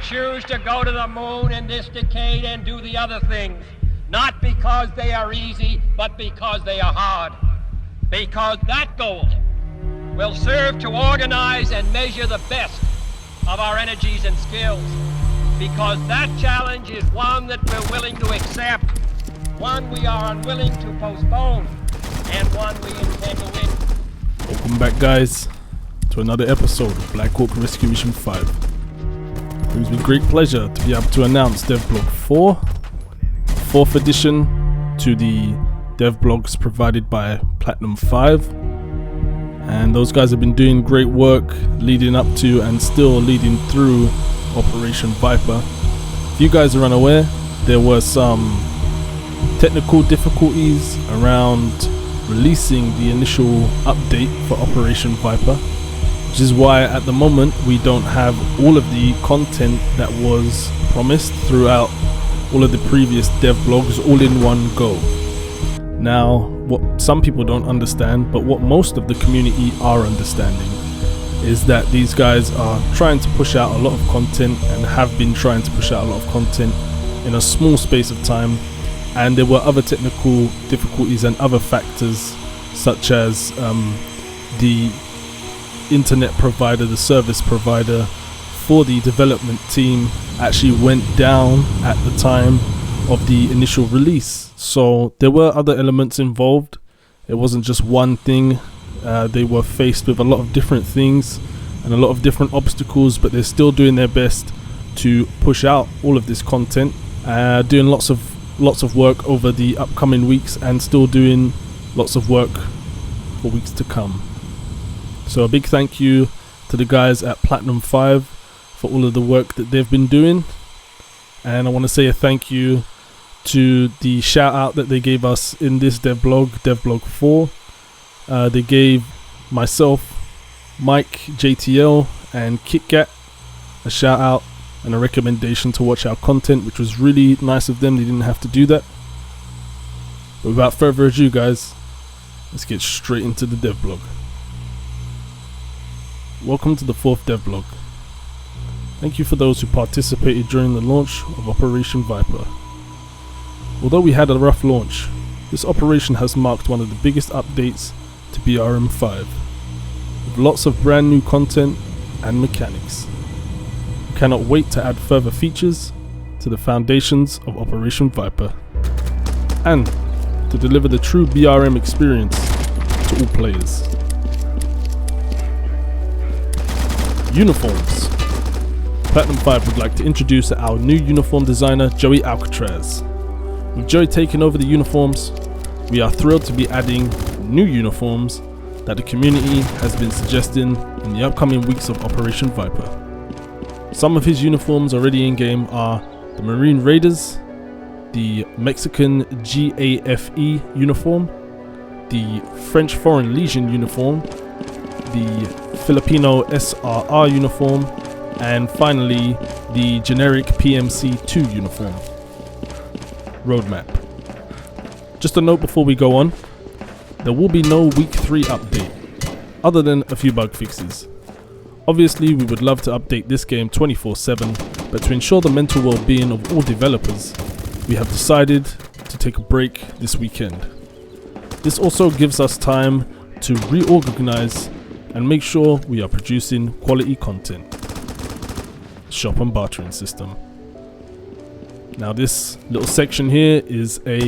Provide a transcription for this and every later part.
choose to go to the moon in this decade and do the other things, not because they are easy, but because they are hard. Because that goal will serve to organize and measure the best of our energies and skills. Because that challenge is one that we're willing to accept, one we are unwilling to postpone, and one we intend to win. Welcome back, guys, to another episode of Blackhawk Rescue Mission 5. It brings me great pleasure to be able to announce Devblog 4, 4th edition to the devblogs provided by Platinum 5. And those guys have been doing great work leading up to and still leading through Operation Viper. If you guys are unaware, there were some technical difficulties around releasing the initial update for Operation Viper, which is why at the moment we don't have all of the content that was promised throughout all of the previous devblogs all in one go. Now, what some people don't understand, but what most of the community are understanding, is that these guys are trying to push out a lot of content and have been trying to push out a lot of content in a small space of time, and there were other technical difficulties and other factors such as the internet provider, the service provider for the development team actually went down at the time of the initial release. So there were other elements involved. It wasn't just one thing. They were faced with a lot of different things and a lot of different obstacles, but they're still doing their best to push out all of this content, doing lots of work over the upcoming weeks and still doing lots of work for weeks to come. So a big thank you to the guys at Platinum 5 for all of the work that they've been doing, and I want to say a thank you to the shout out that they gave us in this devblog 4. They gave myself, MikeJTL and Kitgat a shout out and a recommendation to watch our content, which was really nice of them. They didn't have to do that. But without further ado, guys, let's get straight into the devblog. Welcome to the 4th devblog. Thank you for those who participated during the launch of Operation Viper. Although we had a rough launch, this operation has marked one of the biggest updates to BRM5, with lots of brand new content and mechanics. We cannot wait to add further features to the foundations of Operation Viper, and to deliver the true BRM experience to all players. Uniforms. Platinum 5 would like to introduce our new uniform designer, Joey Alcatraz. With Joey taking over the uniforms, we are thrilled to be adding new uniforms that the community has been suggesting in the upcoming weeks of Operation Viper. Some of his uniforms already in game are the Marine Raiders, the Mexican GAFE uniform, the French Foreign Legion uniform, the Filipino SRR uniform, and finally the generic PMC2 uniform. Roadmap. Just a note before we go on, there will be no week 3 update, other than a few bug fixes. Obviously we would love to update this game 24/7, but to ensure the mental well-being of all developers, we have decided to take a break this weekend. This also gives us time to reorganize and make sure we are producing quality content. Shop and bartering system. Now this little section here is a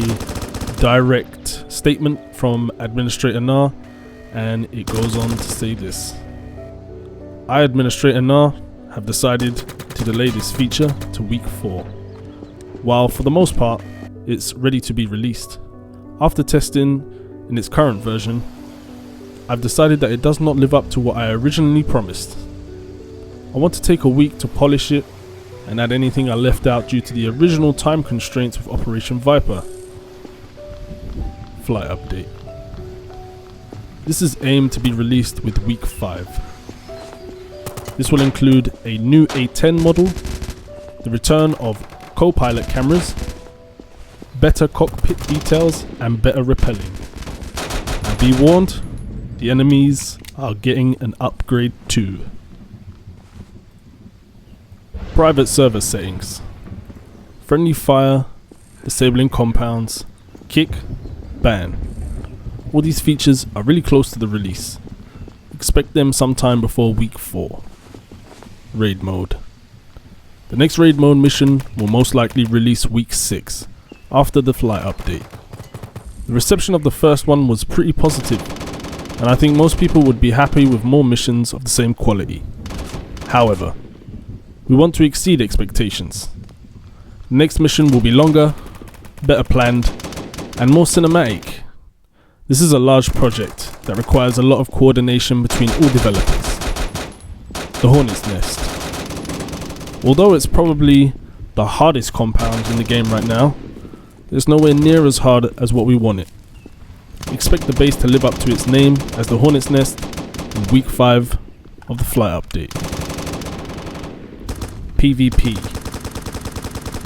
direct statement from Administrator Na, and it goes on to say this. I, Administrator Na, have decided to delay this feature to week 4, while for the most part it's ready to be released. After testing in its current version, I've decided that it does not live up to what I originally promised. I want to take a week to polish it and add anything I left out due to the original time constraints with Operation Viper. Flight update. This is aimed to be released with week 5. This will include a new A10 model, the return of co-pilot cameras, better cockpit details and better rappelling. And be warned, the enemies are getting an upgrade too. Private server settings. Friendly fire, disabling compounds, kick, ban. All these features are really close to the release. Expect them sometime before week 4. Raid mode. The next raid mode mission will most likely release week 6, after the flight update. The reception of the first one was pretty positive, and I think most people would be happy with more missions of the same quality. However, we want to exceed expectations. The next mission will be longer, better planned, and more cinematic. This is a large project that requires a lot of coordination between all developers. The Hornet's Nest. Although it's probably the hardest compound in the game right now, it's nowhere near as hard as what we want it. Expect the base to live up to its name as the Hornet's Nest in week 5 of the flight update. PvP.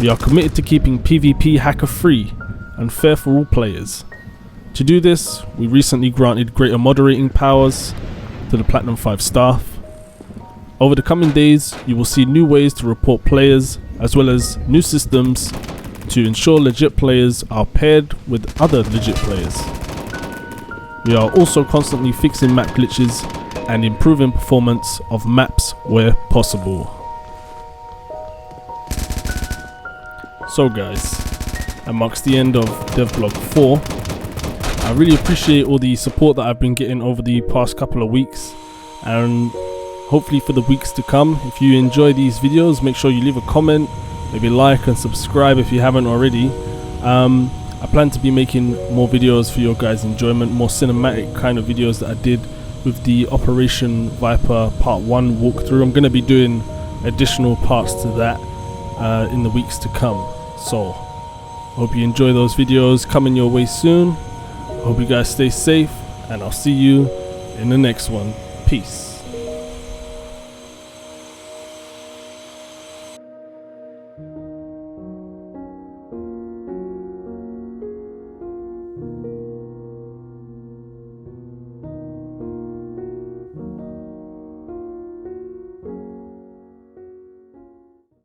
We are committed to keeping PvP hacker free and fair for all players. To do this, we recently granted greater moderating powers to the Platinum 5 staff. Over the coming days, you will see new ways to report players as well as new systems to ensure legit players are paired with other legit players. We are also constantly fixing map glitches and improving performance of maps where possible. So guys, that marks the end of Devblog 4. I really appreciate all the support that I've been getting over the past couple of weeks, and hopefully for the weeks to come. If you enjoy these videos, make sure you leave a comment, maybe like and subscribe if you haven't already. I plan to be making more videos for your guys' enjoyment, more cinematic kind of videos that I did with the Operation Viper Part 1 walkthrough. I'm going to be doing additional parts to that in the weeks to come. So, hope you enjoy those videos coming your way soon. Hope you guys stay safe, and I'll see you in the next one. Peace.